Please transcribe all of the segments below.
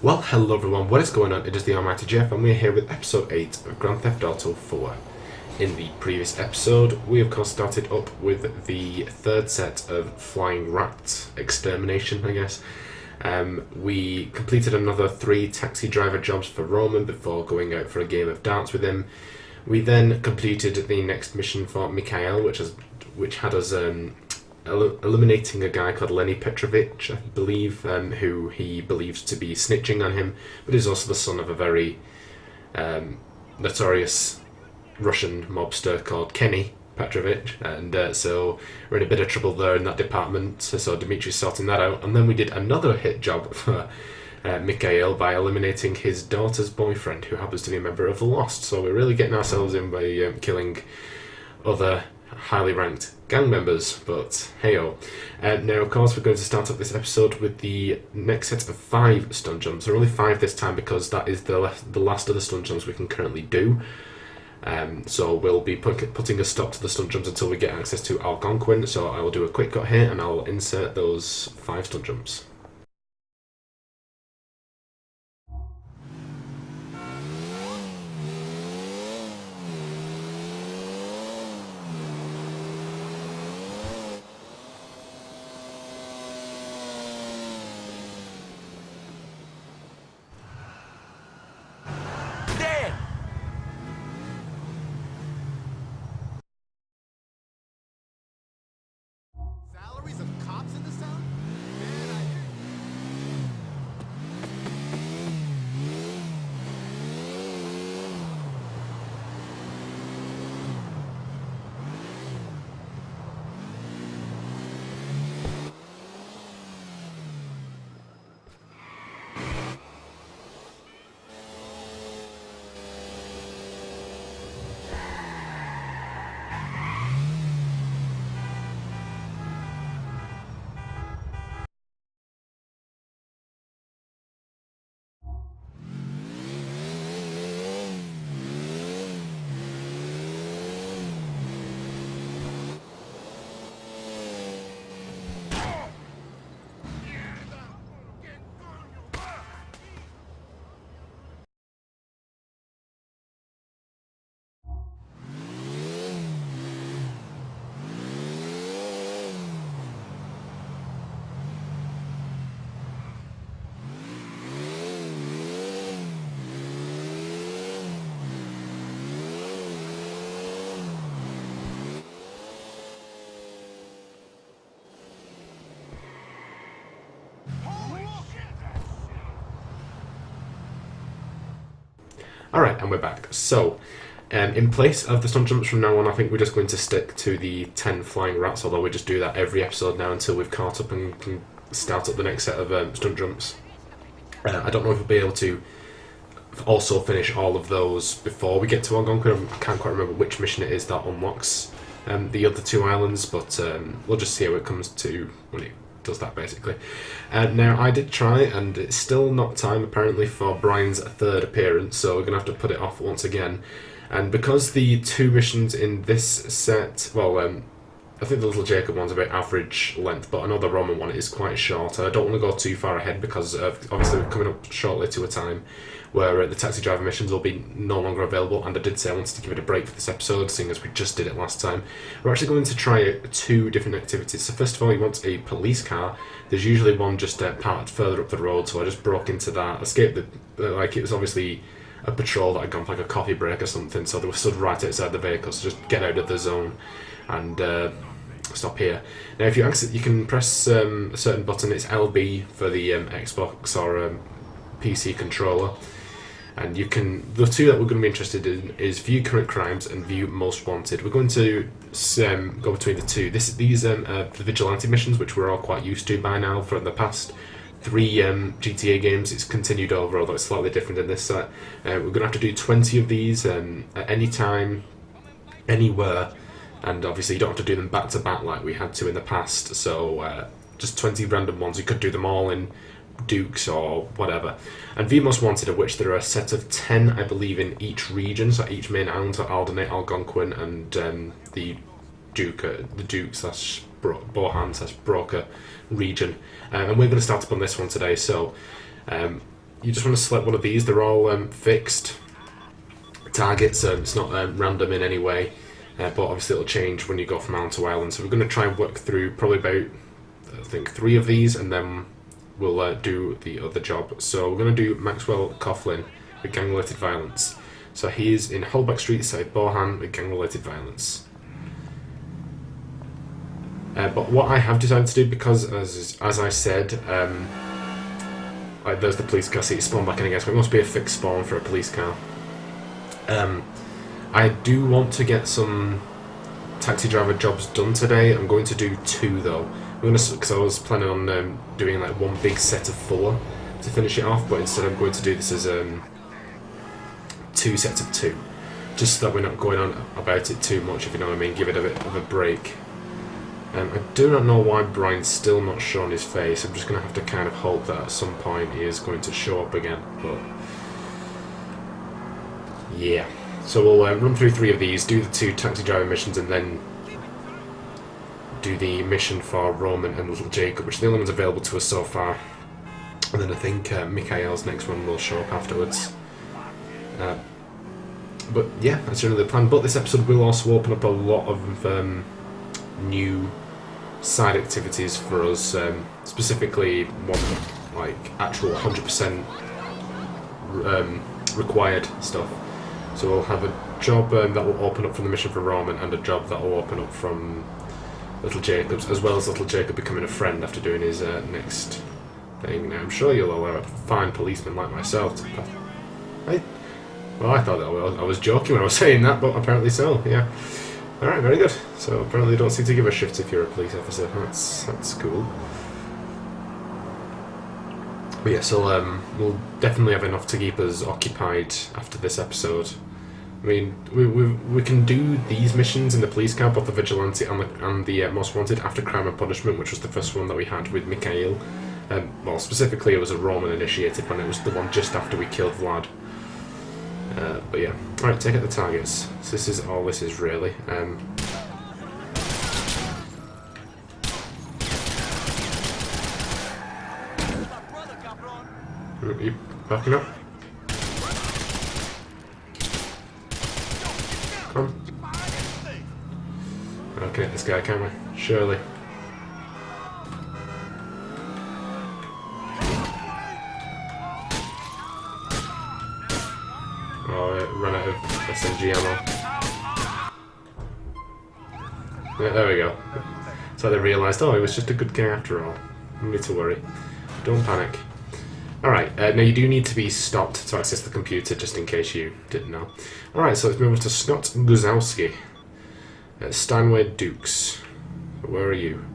Well, hello everyone, what is going on? It is the Almighty Geoff, and we're here with episode 8 of Grand Theft Auto 4. In the previous episode, we of course started up with the third set of flying rat extermination, I guess. We completed another 3 taxi driver jobs for Roman before going out for a game of darts with him. We then completed the next mission for Mikhail, which had us eliminating a guy called Lenny Petrovich, I believe, who he believes to be snitching on him, but is also the son of a very notorious Russian mobster called Kenny Petrovich, and so we're in a bit of trouble there in that department, so Dimitri's sorting that out. And then we did another hit job for Mikhail by eliminating his daughter's boyfriend, who happens to be a member of the Lost, so we're really getting ourselves in by killing other highly ranked gang members, but hey-oh. Now, of course, we're going to start up this episode with the next set of 5 stunt jumps. There are only 5 this time because that is the last of the stunt jumps we can currently do. So we'll be putting a stop to the stunt jumps until we get access to Algonquin. So I will do a quick cut here and I'll insert those 5 stunt jumps. Salaries of cops in the South? Man, I hear Alright, and we're back. So, in place of the stunt jumps from now on, I think we're just going to stick to the 10 flying rats, although we just do that every episode now until we've caught up and can start up the next set of stunt jumps. I don't know if we'll be able to also finish all of those before we get to Algonquin. I can't quite remember which mission it is that unlocks the other 2 islands, but we'll just see how it comes to when it does that, basically. Now, I did try, and it's still not time, apparently, for Brian's 3rd appearance, so we're going to have to put it off once again. And because the 2 missions in this set, well, I think the Little Jacob one's about average length, but I know the Roman one is quite short, and I don't want to go too far ahead because obviously we're coming up shortly to a time where the taxi driver missions will be no longer available, and I did say I wanted to give it a break for this episode, seeing as we just did it last time. We're actually going to try 2 different activities. So first of all, you want a police car. There's usually one just parked further up the road, so I just broke into that, escaped like it was obviously a patrol that had gone for like a coffee break or something, so they were stood right outside the vehicle, so just get out of the zone and stop here. Now, if you exit, you can press a certain button. It's LB for the Xbox or PC controller, and you can. The 2 that we're going to be interested in is view current crimes and view most wanted. We're going to go between the 2. These are the vigilante missions, which we're all quite used to by now from the past 3 GTA games. It's continued over, although it's slightly different in this set. We're going to have to do 20 of these at any time, anywhere. And obviously you don't have to do them back to back like we had to in the past, so just 20 random ones. You could do them all in Dukes or whatever. And View Most Wanted, of which there are a set of 10, I believe, in each region, so each main island, so Aldernate, Algonquin, and the Duke / Bohan / Broker region. And we're going to start up on this one today, so you just want to select one of these. They're all fixed targets. It's not random in any way, but obviously it'll change when you go from island to island. So we're going to try and work through probably about, I think, 3 of these, and then we'll do the other job. So we're going to do Maxwell Coughlin with gang-related violence. So he is in Holbeck Street, South Bohan, with gang-related violence. But what I have decided to do, because as I said, there's the police car, see it spawn back in again, so it must be a fixed spawn for a police car. I do want to get some taxi driver jobs done today. I'm going to do 2 though. Because I was planning on doing like one big set of 4 to finish it off, but instead I'm going to do this as 2 sets of 2, just so that we're not going on about it too much, if you know what I mean. Give it a bit of a break. I do not know why Brian's still not showing his face. I'm just going to have to kind of hope that at some point he is going to show up again. But yeah, so we'll run through 3 of these, do the 2 taxi driver missions, and then do the mission for Roman and Little Jacob, which are the only ones available to us so far. And then I think Mikhail's next one will show up afterwards. But yeah, that's generally the plan. But this episode will also open up a lot of new side activities for us, specifically one like actual 100% required stuff. So we'll have a job that will open up from the mission for Roman, and a job that will open up from Little Jacob's, as well as Little Jacob becoming a friend after doing his next thing. Now I'm sure you'll allow a fine policeman like myself to I thought that I was joking when I was saying that, but apparently so, yeah. Alright, very good. So apparently you don't seem to give a shift if you're a police officer. That's cool. But yeah, so we'll definitely have enough to keep us occupied after this episode. I mean, we can do these missions in the police car, both the Vigilante and the Most Wanted, after Crime and Punishment, which was the first one that we had with Mikhail. Well, specifically it was a Roman initiated one. It was the one just after we killed Vlad. But yeah, alright, take out the targets. So this is all this is really. Are you backing up? Come on. Okay, this guy, can we? Surely. Oh, it ran out of SMG ammo. Yeah, there we go. So they realised, oh, he was just a good guy after all. No need to worry. Don't panic. Alright, now you do need to be stopped to access the computer, just in case you didn't know. Alright, so let's move on to Scott Guzowski. Steinway Dukes. Where are you?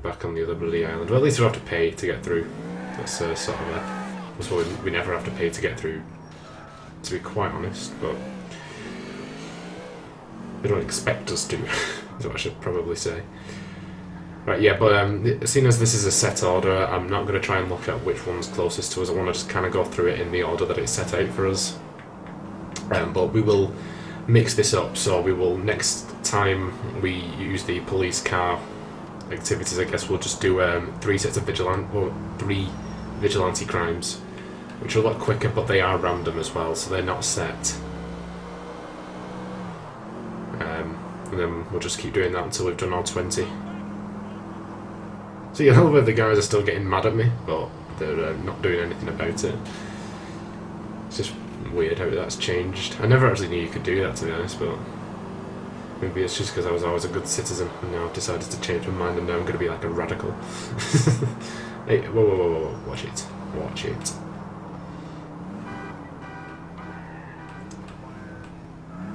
Back on the other bloody island. Well, at least we don't have to pay to get through. That's sort of that's what we never have to pay to get through, to be quite honest, but they don't expect us to, is what I should probably say. Right, yeah, but seeing as this is a set order, I'm not going to try and look at which one's closest to us. I want to just kind of go through it in the order that it's set out for us. But we will mix this up, so we will, next time we use the police car activities, I guess we'll just do 3 sets of three vigilante crimes, which are a lot quicker, but they are random as well, so they're not set. And then we'll just keep doing that until we've done all 20. So yeah, a little bit of the guys are still getting mad at me, but they're not doing anything about it. It's just weird how that's changed. I never actually knew you could do that, to be honest, but maybe it's just because I was always a good citizen, and now I've decided to change my mind, and now I'm going to be like a radical. Hey, whoa, watch it. Watch it.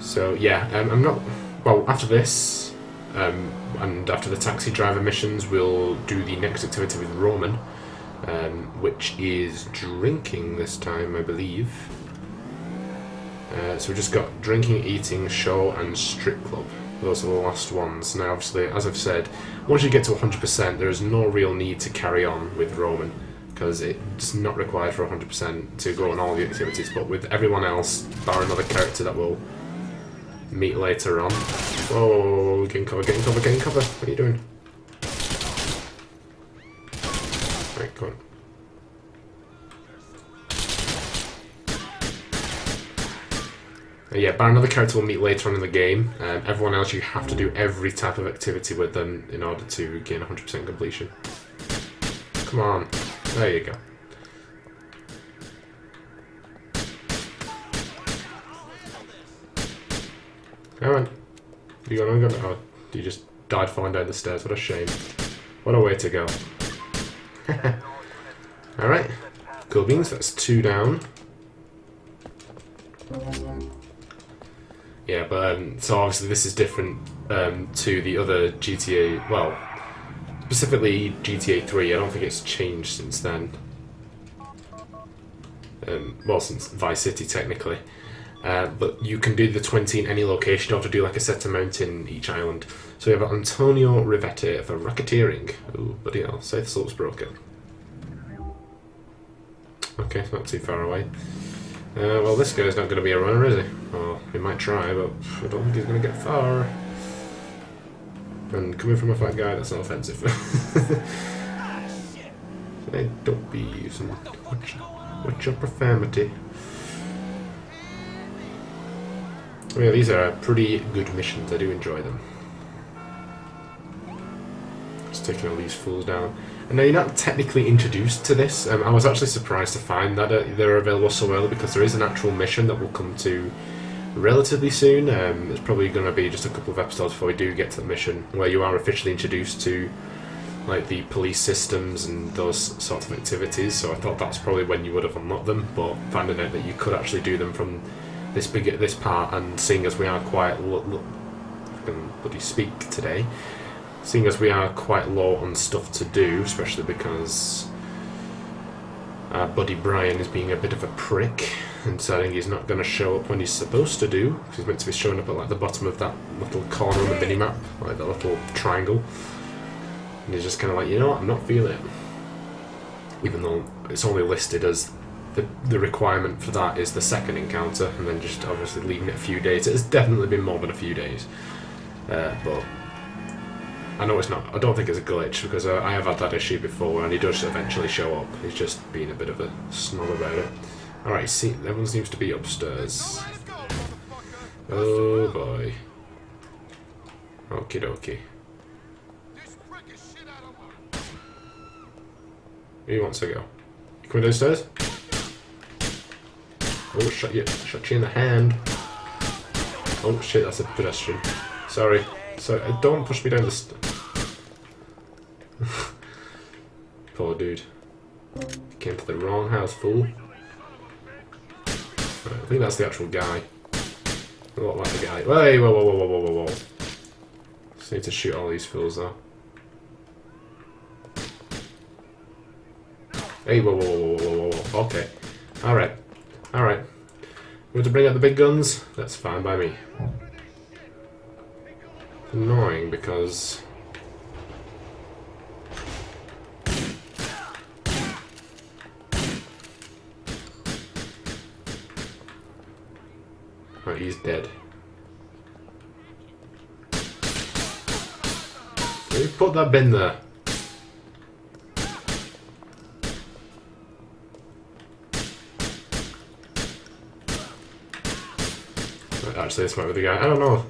So yeah, I'm not... Well, after this, and after the taxi driver missions, we'll do the next activity with Roman, which is drinking this time, I believe. So we've just got drinking, eating, show, and strip club. Those are the last ones. Now, obviously, as I've said, once you get to 100%, there is no real need to carry on with Roman, because it's not required for 100% to go on all the activities. But with everyone else, bar another character that we'll meet later on. Whoa, getting cover. What are you doing? Right, come on. Yeah, bar another character we'll meet later on in the game. Everyone else, you have to do every type of activity with them in order to gain 100% completion. Come on. There you go. Come on. You got oh, you just died falling down the stairs. What a shame. What a way to go. Alright. Cool beans, that's 2 down. Yeah, but so obviously this is different to the other GTA, well, specifically GTA 3. I don't think it's changed since then. Well, since Vice City technically. But you can do the 20 in any location. You don't have to do like a set amount in each island. So we have Antonio Rivette for racketeering. Ooh, bloody hell, safe slopes broken. Okay, it's not too far away. Well, this guy's not going to be a runner, is he? Well, he might try, but I don't think he's going to get far. And coming from a fat guy, that's not offensive. Hey, don't be using what's your profanity. Oh, yeah, these are pretty good missions. I do enjoy them. Just taking all these fools down. And now you're not technically introduced to this. I was actually surprised to find that they're available so early, because there is an actual mission that we'll come to relatively soon. It's probably going to be just a couple of episodes before we do get to the mission, where you are officially introduced to like the police systems and those sorts of activities. So I thought that's probably when you would have unlocked them, but finding out that you could actually do them from this part, and seeing as we are quite I can bloody speak today. Seeing as we are quite low on stuff to do, especially because our buddy Brian is being a bit of a prick and deciding he's not going to show up when he's supposed to do, because he's meant to be showing up at like the bottom of that little corner on the minimap, like that little triangle. And he's just kind of like, you know what, I'm not feeling it. Even though it's only listed as the requirement for that is the second encounter, and then just obviously leaving it a few days. It has definitely been more than a few days. But I know it's not. I don't think it's a glitch, because I have had that issue before, and he does eventually show up. He's just being a bit of a snob about it. Alright, see, everyone seems to be upstairs. Oh boy. Okie dokie. Who wants to go? You coming downstairs? Oh, shot you in the hand. Oh shit, that's a pedestrian. Sorry. Don't push me down the Poor dude. Came to the wrong house, fool. Right, I think that's the actual guy. A lot like the guy. Hey, whoa. Just need to shoot all these fools though. Hey, whoa. Okay. Alright. Want to bring out the big guns? That's fine by me. Annoying because oh, he's dead. Who put that bin there? Actually, this might be the guy. I don't know.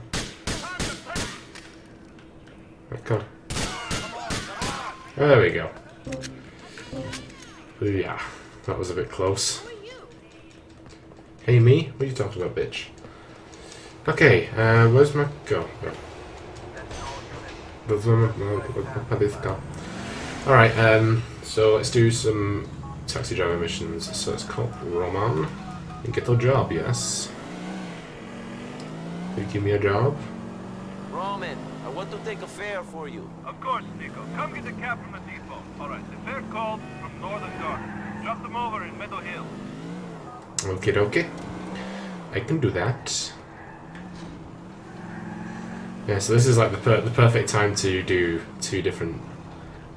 Come. There we go. Yeah, that was a bit close. Hey me? What are you talking about, bitch? Okay, where's my go? Alright, so let's do some taxi driver missions. So it's called Roman. And get the job, yes. Will you give me a job? Roman, I want to take a fare for you. Of course, Nico. Come get the cab from the depot. Alright, the fare called from Northern Guard. Drop them over in Meadow Hill. Okay. I can do that. Yeah, so this is like the perfect time to do 2 different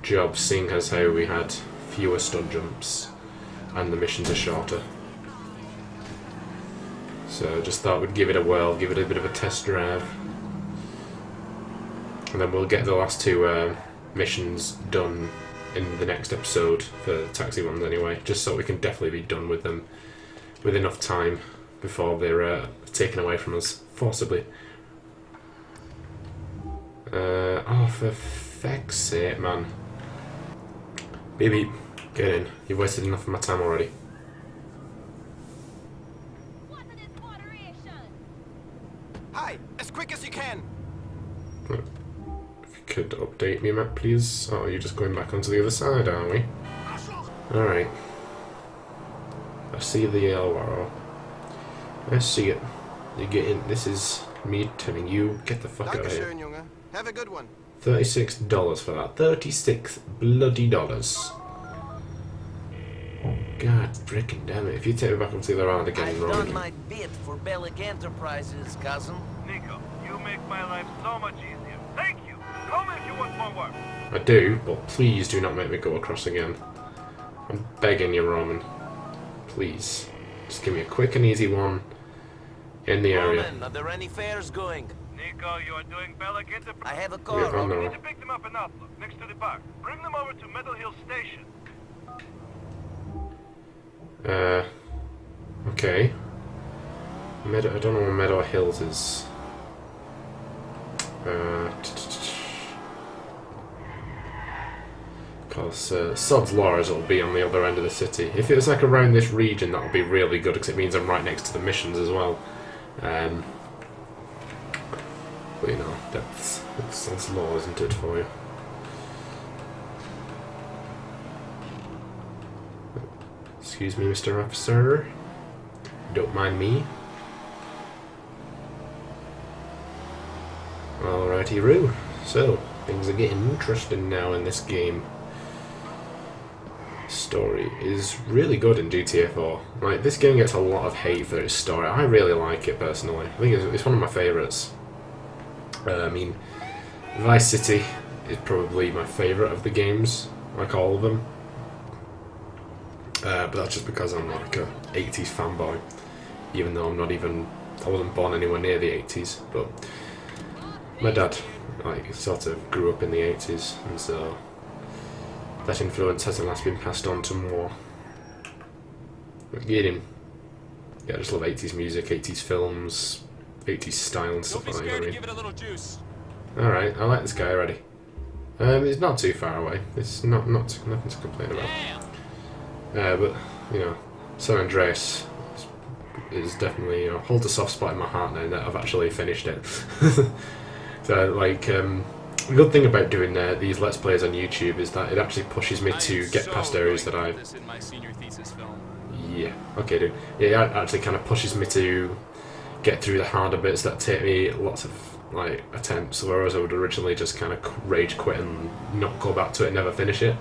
jobs, seeing as how we had fewer stunt jumps and the missions are shorter. So just thought we'd give it a whirl, give it a bit of a test drive. And then we'll get the last 2 missions done in the next episode for the taxi ones anyway, just so we can definitely be done with them with enough time before they're taken away from us forcibly. Oh, for feck's sake, man. Beep beep. Get in. You've wasted enough of my time already. Hi, as quick as you can. If you could update me, map, please. Oh, you're just going back onto the other side, are we? Alright. I see the Alvaro. I see it. You get in. This is me telling you, get the fuck out of here. Dankeschön, Junge. Have a good one. $36 for that. 36 bloody dollars. God freaking damn it. If you take me back up to the other island again, I've Roman. done my bit for Bellic Enterprises, cousin. Nico, you make my life so much easier. Thank you. Call me if you want more work. I do, but please do not make me go across again. I'm begging you, Roman. Please. Just give me a quick and easy one in the area. Roman, are there any fares going? Nico, you are doing Bellic Enterprise. I have a Yeah, car. I You know. need to pick them up in Outlook, next to the park. Bring them over to Meadow Hill Station. Okay. I don't know where Meadow Hills is. Because Sod's Laws will be on the other end of the city. If it was like around this region, that would be really good because it means I'm right next to the missions as well. But you know, that's Sod's Law, isn't it, for you? Excuse me, Mr. Officer. Don't mind me. Alrighty, Roo. So, things are getting interesting now in this game. Story is really good in GTA 4. Like, this game gets a lot of hate for its story. I really like it personally. I think it's one of my favourites. I mean, Vice City is probably my favourite of the games, like all of them. But that's just because I'm like a 80s fanboy, even though I wasn't born anywhere near the 80s, but my dad like sort of grew up in the 80s, and so that influence has at last been passed on to more. Get him. Yeah, I just love 80s music, 80s films, 80s style and stuff like that. Give it a little juice. Alright, I like this guy already. It's not too far away. It's nothing to complain about. But, you know, San Andreas is definitely, you know, holds a soft spot in my heart now that I've actually finished it. So, like, the good thing about doing these Let's Plays on YouTube is that it actually pushes me to get past areas that I've... This in my senior thesis film. Yeah, okay, dude. Yeah, it actually kind of pushes me to get through the harder bits that take me lots of, like, attempts, whereas I would originally just kind of rage quit and not go back to it and never finish it.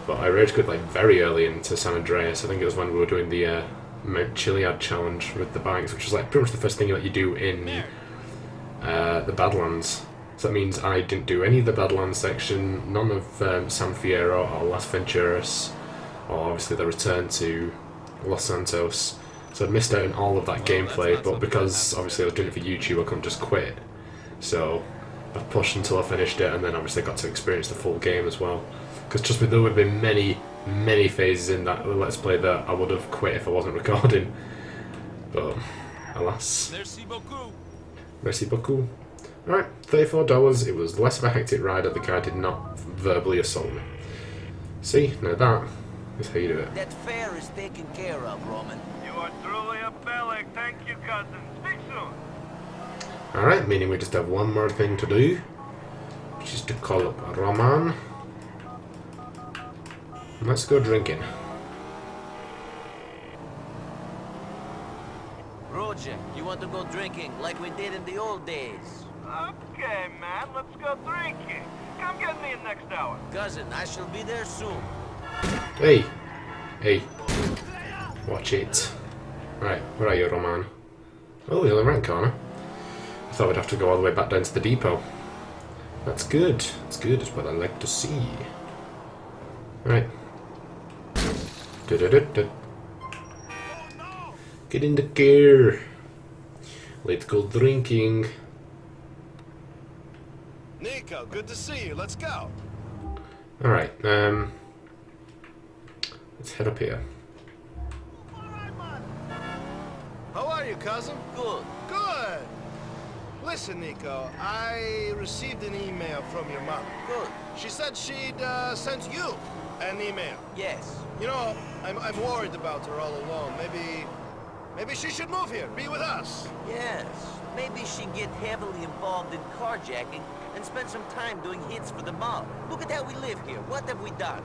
But I rage quit like very early into San Andreas. I think it was when we were doing the Mount Chiliad challenge with the bikes, which was like pretty much the first thing that you do in the Badlands. So that means I didn't do any of the Badlands section, none of San Fierro or Las Venturas, or obviously the return to Los Santos. So I missed out on all of that gameplay, but because obviously I was doing it for YouTube, I couldn't just quit. So I pushed until I finished it, and then obviously I got to experience the full game as well. Because trust me, there would have been many phases in that Let's Play that I would have quit if I wasn't recording. But, alas. Merci beaucoup. Merci beaucoup. Alright, $34. It was less of a hectic ride that the guy did not verbally assault me. See, now that is how you do it. That fare is taken care of, Roman. You are truly a Bellic. Thank you, cousin. Speak soon. Alright, meaning we just have one more thing to do, which is to call up Roman. Let's go drinking. Roger, you want to go drinking like we did in the old days? Okay, man, let's go drinking. Come get me in next hour. Cousin, I shall be there soon. Hey! Hey. Watch it. Right, where are you, Roman? Oh, you're on the right corner. I thought we'd have to go all the way back down to the depot. That's good. That's good. It's what I like to see. Right. Get in the car. Let's go drinking. Nico, good to see you. Let's go. Alright, let's head up here. How are you, cousin? Good. Good. Listen, Nico, I received an email from your mother. Good. She said she'd sent you an email. Yes. You know, I'm worried about her all alone. Maybe she should move here, be with us. Yes. Maybe she'd get heavily involved in carjacking and spend some time doing hits for the mob. Look at how we live here. What have we done?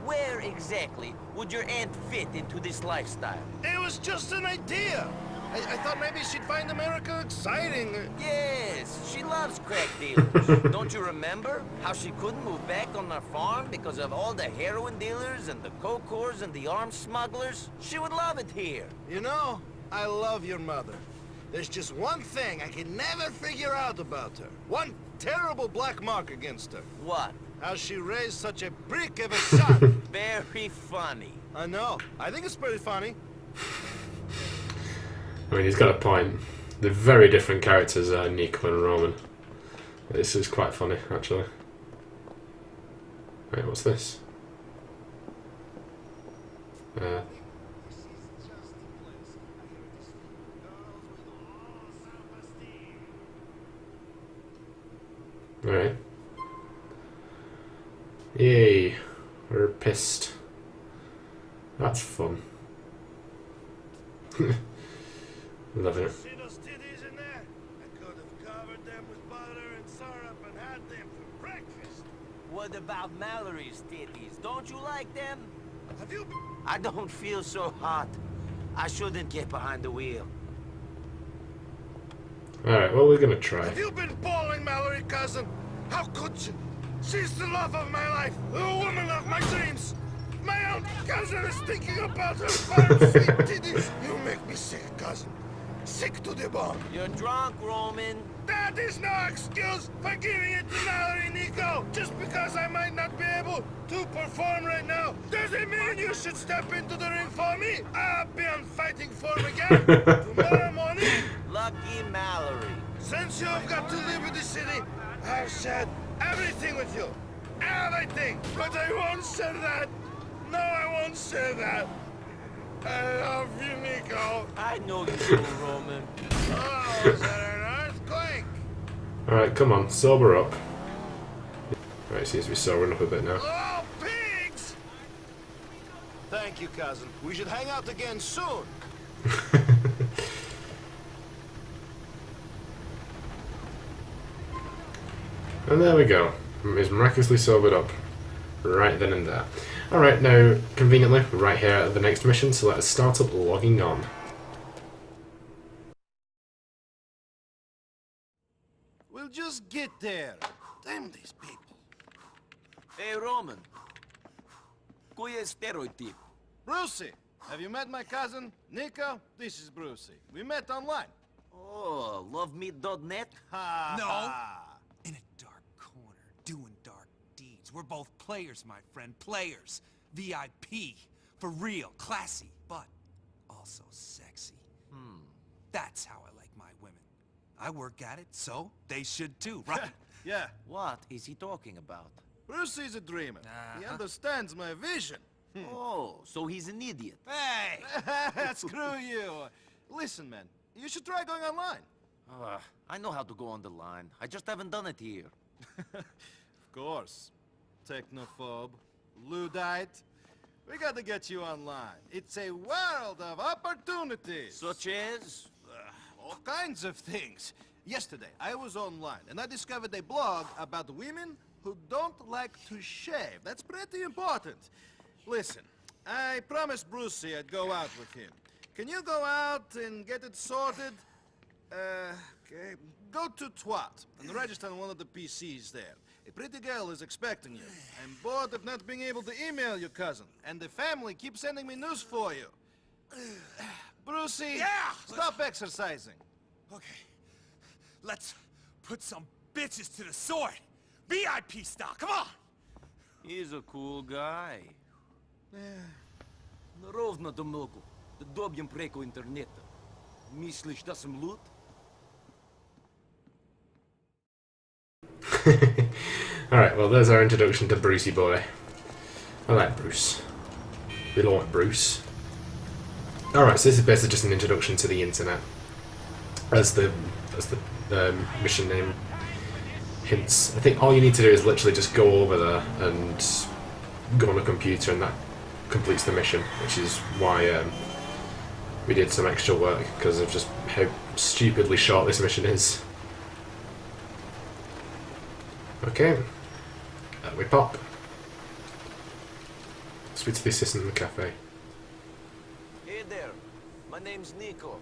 Where exactly would your aunt fit into this lifestyle? It was just an idea. I thought maybe she'd find America exciting. Yes, she loves crack dealers. Don't you remember how she couldn't move back on our farm because of all the heroin dealers and the coke whores and the arms smugglers? She would love it here. You know, I love your mother. There's just one thing I can never figure out about her. One terrible black mark against her. What? How she raised such a brick of a son. Very funny. I know. I think it's pretty funny. I mean, he's got a point. They're very different characters, Nico and Roman. This is quite funny, actually. Wait, what's this? Alright. Yay. We're pissed. That's fun. Loving it. See those titties in there? I could have covered them with butter and syrup and had them for breakfast. What about Mallory's titties? Don't you like them? Have you been... I don't feel so hot. I shouldn't get behind the wheel. Alright, well, we're gonna try. Have you been balling Mallory, cousin? How could you? She's the love of my life, the woman of my dreams. My own cousin is thinking about her fine sweet titties. You make me sick, cousin. Sick to the bone. You're drunk, Roman. That is no excuse for giving it to Mallory, Nico. Just because I might not be able to perform right now, does it mean you should step into the ring for me? I'll be on fighting form again tomorrow morning. Lucky Mallory. Since you've got to live in the city, I've shared everything with you. Everything. But I won't share that. No, I won't share that. I love you, Nico. I know you do, Roman. Oh, is that an earthquake? Alright, come on, sober up. Right, seems to be sobering up a bit now. Oh, pigs! Thank you, cousin. We should hang out again soon. And there we go. He's miraculously sobered up. Right then and there. Alright, now, conveniently, right here at the next mission, so let us start up logging on. We'll just get there. Damn these people. Hey, Roman. Kuya je stereotyp? Brucey, have you met my cousin, Nico? This is Brucey. We met online. Oh, lovemeat.net? Ha, No. ha. In a dark corner, doing dark deeds. We're both players, my friend. Players. VIP. For real. Classy. But also sexy. That's how I like my women. I work at it, so they should too, right? Yeah, What is he talking about? Brucey's a dreamer. He Uh-huh. understands my vision. Oh, so he's an idiot. Hey! Screw you. Listen, man, you should try going online. I know how to go on the line. I just haven't done it here. Of course. Technophobe, Luddite. We gotta get you online. It's a world of opportunities. Such as? All kinds of things. Yesterday, I was online, and I discovered a blog about women who don't like to shave. That's pretty important. Listen, I promised Brucey I'd go out with him. Can you go out and get it sorted? Okay. Go to Twat and register on one of the PCs there. A pretty girl is expecting you. I'm bored of not being able to email your cousin, and the family keeps sending me news for you. Brucey, Yeah! stop exercising. Okay. Let's put some bitches to the sword. VIP style. Come on! He's a cool guy. Ровно до много. Да добьем преко интернета. Мислиш да съм луд? Alright, well, there's our introduction to Brucey Boy. I like Bruce. We don't like Bruce. Alright, so this is basically just an introduction to the internet, as the mission name hints. I think all you need to do is literally just go over there and go on a computer, and that completes the mission, which is why we did some extra work, because of just how stupidly short this mission is. Okay, we pop. Speak to the assistant in the cafe. Hey there. My name's Nico.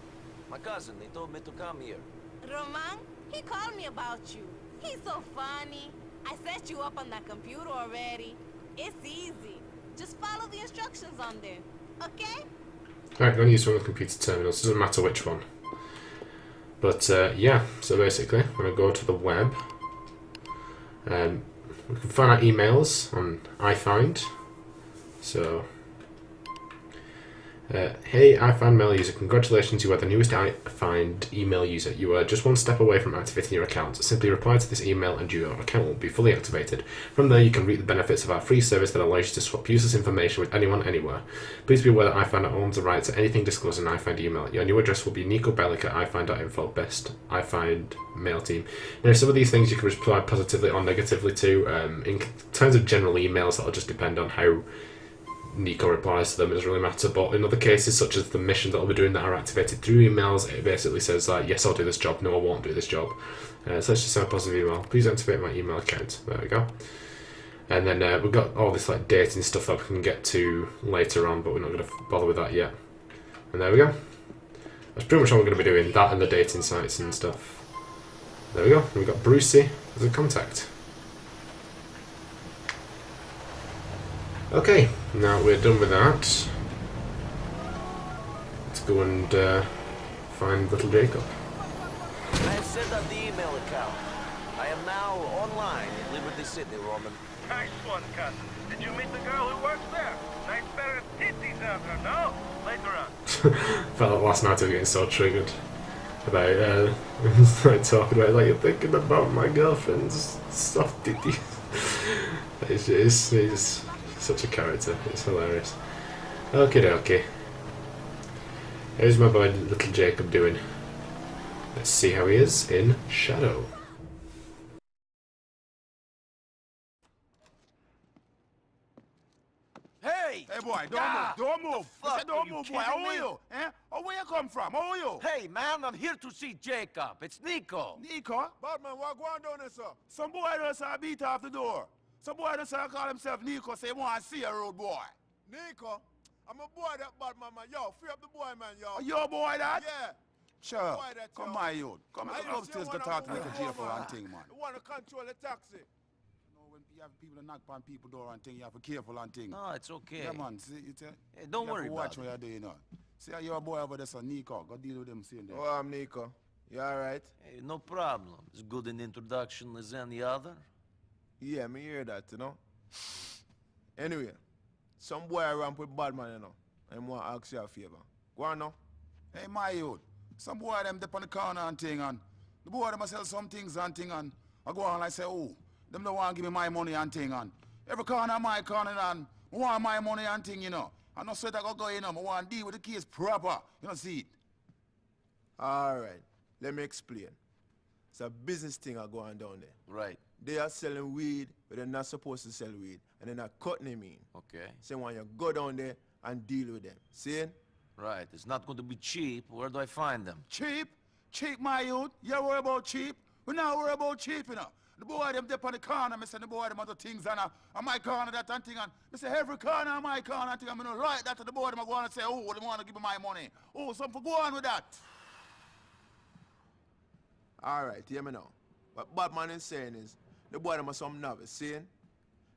My cousin, they told me to come here. Roman, he called me about you. He's so funny. I set you up on that computer already. It's easy. Just follow the instructions on there, okay? Alright, going to use one of the computer terminals. Doesn't matter which one. But yeah, so basically, I'm going to go to the web. We can find our emails on iFind. So, hey iFind mail user, congratulations, you are the newest iFind email user. You are just one step away from activating your account. Simply reply to this email and your account will be fully activated. From there you can reap the benefits of our free service that allows you to swap useless information with anyone, anywhere. Please be aware that iFind owns the right to anything disclosed in iFind email. Your new address will be nicobellic@ifind.info, best iFind mail team. Now some of these things you can reply positively or negatively to. In terms of general emails, that'll just depend on how Nico replies to them. It doesn't really matter, but in other cases such as the missions that I'll be doing that are activated through emails, it basically says like, yes, I'll do this job, no, I won't do this job. So let's just send a positive email. Please activate my email account. There we go. And then we've got all this like dating stuff that we can get to later on, but we're not going to bother with that yet. And there we go. That's pretty much all we're going to be doing, that and the dating sites and stuff. There we go. We've got Brucey as a contact. Okay, now we're done with that. Let's go and find Little Jacob. I have set up the email account. I am now online in Liberty City, Roman. Nice one, cousin. Did you meet the girl who works there? Nice pair of titties out there, no? Later on. Felt like last night I was getting so triggered about like talking about like, you're thinking about my girlfriend's soft titties. It's such a character. It's hilarious. Okay, okay. How's my boy Little Jacob doing? Let's see how he is in Shadow. Hey! Hey, boy, don't move. I said, don't move, boy. How are you? Eh? Oh, where you come from? How are you? Hey, man, I'm here to see Jacob. It's Nico. Nico? Badman, what going down there, sir? Some boy just beat off the door. Some boy just call himself Nico, say he want to see a road boy. Nico? I'm a boy that Badman, man. Yo, free up the boy, man, yo. Are you a boy that? Yeah. Sure. Boy that, Come yo. my youth. Come upstairs, go talk to Little Geoff and thing, man. You want to control the taxi? You know, when you have people knock on people's door and thing, you have to be careful and thing. No, it's okay. Yeah, man. See, Hey, don't worry about watch what you're doing, you know. See how you're a boy over there, so Nico. Go deal with them soon there. Oh, I'm Nico. You alright? Hey, no problem. As good an introduction as any other. Yeah, me hear that, you know. Anyway, some boy I ramp with Badman, you know. I want to ask you a favor. Go on now. Hey, my youth. Some boy them dip on the corner and thing, and the boy them sell some things and thing, and I go on and I say, oh, them don't want to give me my money and thing, and every corner my corner, and I want my money and thing, you know. I know sweat I go, you know, I want to deal with the case proper. You know, see it? Alright, let me explain. It's a business thing I go on down there. Right. They are selling weed, but they're not supposed to sell weed. And they're not cutting them in. Okay. So when you go down there and deal with them. See? Right. It's not going to be cheap. Where do I find them? Cheap? Cheap, my youth? You worry about cheap? We not worry about cheap, you know. The boy them dip on the corner, I say the boy them other things and on my corner that and thing and I say every corner on my corner and thing I'm gonna like that to the boy them I go on and say, oh, they want to give me my money. Oh, something go on with that. Alright, hear me now. What Badman is saying is, the boy them are some novice, see? You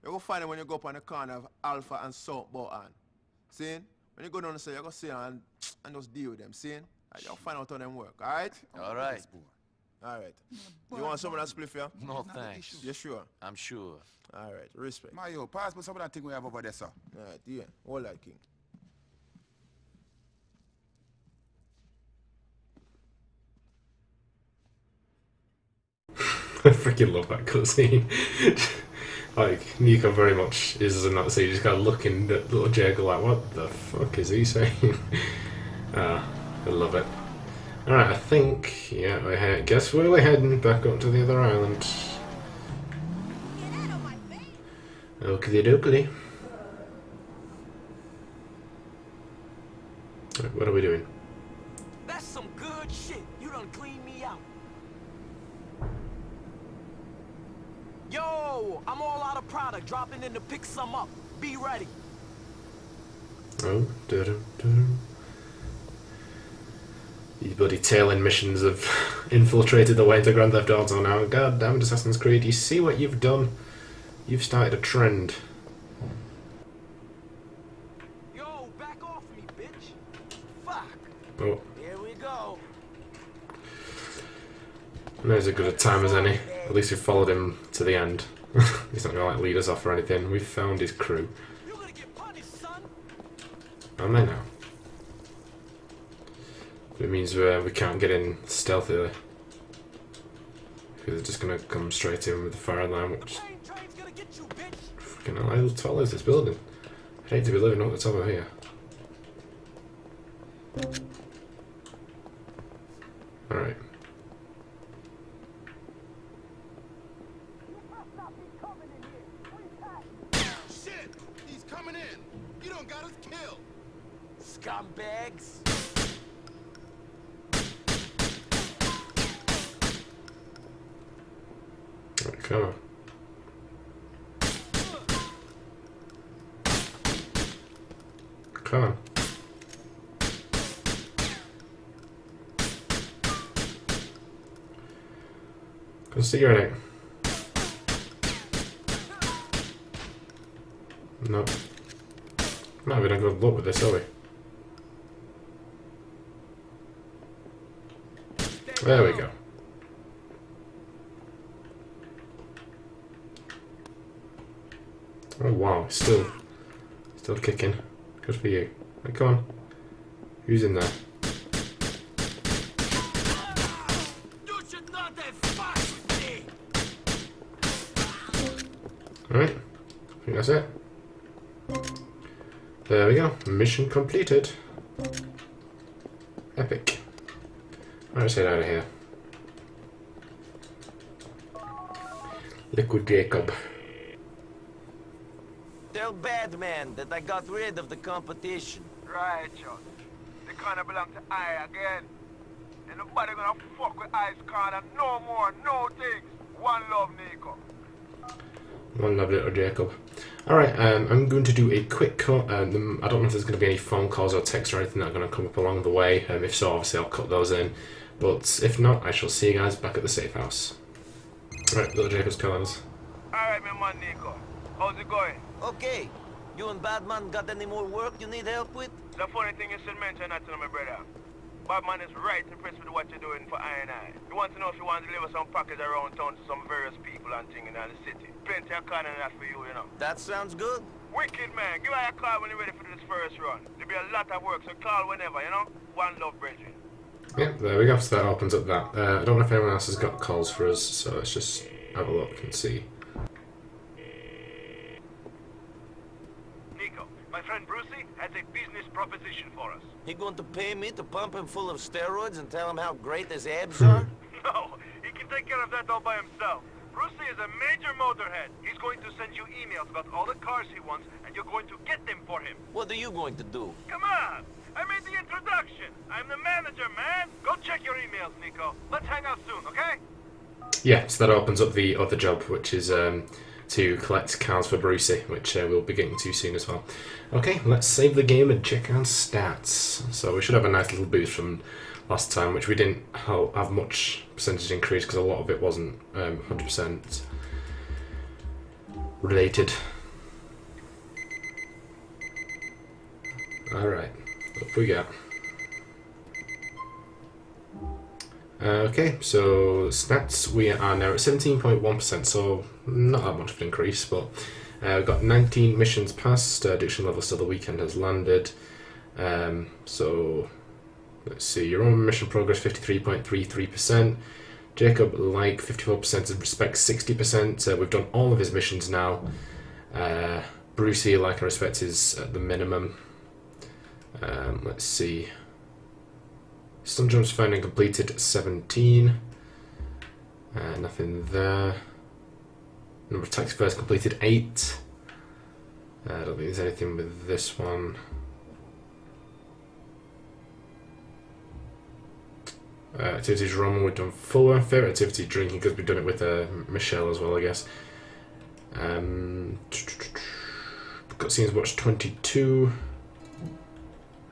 go find them when you go up on the corner of Alpha and South Bohan. See? When you go down and say, you go see and just deal with them, see? And you'll find out how them work, alright? All right. Alright. You want some of that spliff here? No, thanks. You sure? I'm sure. Alright, respect. My yo, pass me some of that thing we have over there, sir. Alright, yeah. All that, King. I freaking love that cutscene. Like, Nico very much is in that scene. You just gotta look in at Little Jacob like, what the fuck is he saying? I love it. Alright, I think, yeah, guess we're heading back up to the other island. Get out of my face! Oakley dokley. Right, what are we doing? That's some good shit. You done cleaned me out. Yo, I'm all out of product. Dropping in to pick some up. Be ready. Oh, doo-doo-doo. These bloody tail-end missions have infiltrated the way into Grand Theft Auto now. God damn it, Assassin's Creed, you see what you've done? You've started a trend. Yo, back off me, bitch. Fuck. Oh, Here we go. there's as good a time as any. At least we followed him to the end. He's not gonna like lead us off or anything. We found his crew. You're gonna get punished, son. Am I now? It means we can't get in stealthily. Because they're just gonna come straight in with the fire alarm, which... Train's gonna get you, bitch. Fucking hell, how tall is this building? I'd hate to be living up the top of here. Alright. Shit! He's coming in! You don't got us killed! Scumbags. Right, come on. Come on. Go stick your head out. No. No, we don't go look with this, are we? There we go. Oh wow, still kicking. Good for you. Right, come on. Who's in there? You should not have fucked with me. Alright. I think that's it. There we go. Mission completed. Epic. Alright, let's head out of here. Little Jacob. Tell Badman that I got rid of the competition. Right, John. They kinda belong to I again. And nobody gonna fuck with I's corner no more, no things. One love, Nico. One love, Little Jacob. Alright, I'm going to do a quick cut. I don't know if there's going to be any phone calls or texts or anything that are going to come up along the way. If so, obviously I'll cut those in. But if not, I shall see you guys back at the safe house. Right, Little Jacob's calling us. Alright, my man, Nico. How's it going? Okay. You and Badman got any more work you need help with? The funny thing is, should mention that to my brother. Badman is right impressed with what you're doing for I&I. He wants to know if you want to deliver some package around town to some various people and things in the city. Plenty of kind of that for you, you know. That sounds good. Wicked, man. Give her a call when you're ready for this first run. There'll be a lot of work, so call whenever, you know? One love, Bridget. Yep, there we go. So that opens up that. I don't know if anyone else has got calls for us, so let's just have a look and see. Nico, my friend Brucey has a business proposition for us. He going to pay me to pump him full of steroids and tell him how great his abs are? No, he can take care of that all by himself. Brucey is a major motorhead. He's going to send you emails about all the cars he wants, and you're going to get them for him. What are you going to do? Come on! I made the introduction. I'm the manager, man. Go check your emails, Nico. Let's hang out soon, okay? Yeah, so that opens up the other job, which is to collect cars for Brucey, which we'll be getting to soon as well. Okay, let's save the game and check our stats. So we should have a nice little boost from last time, which we didn't have much percentage increase because a lot of it wasn't 100% related. Alright, up we go. Okay, so stats, we are now at 17.1%, so not that much of an increase, but we've got 19 missions passed, addiction level still the weekend has landed, so let's see, your own mission progress 53.33%, Jacob like 54% and respect 60%, we've done all of his missions now, Brucey like and respect is at the minimum, let's see. Stunt jumps found and completed 17. Nothing there. Number of taxi fares completed 8. I don't think there's anything with this one. Activities Roman, we've done 4. Favorite activity drinking, because we've done it with Michelle as well, I guess. Got scenes watched 22.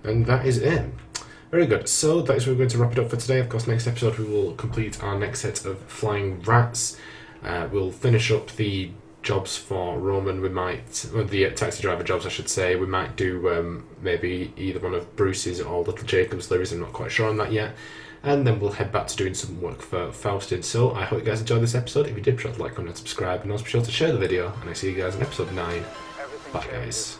And that is it. Very good. So that is where we're going to wrap it up for today. Of course, next episode we will complete our next set of flying rats. We'll finish up the jobs for Roman. We might, well, the taxi driver jobs, I should say. We might do maybe either one of Bruce's or Little Jacob's. There is, I'm not quite sure on that yet. And then we'll head back to doing some work for Faustin. So I hope you guys enjoyed this episode. If you did, be sure to like, comment, and subscribe, and also be sure to share the video. And I see you guys in episode 9. Bye, guys.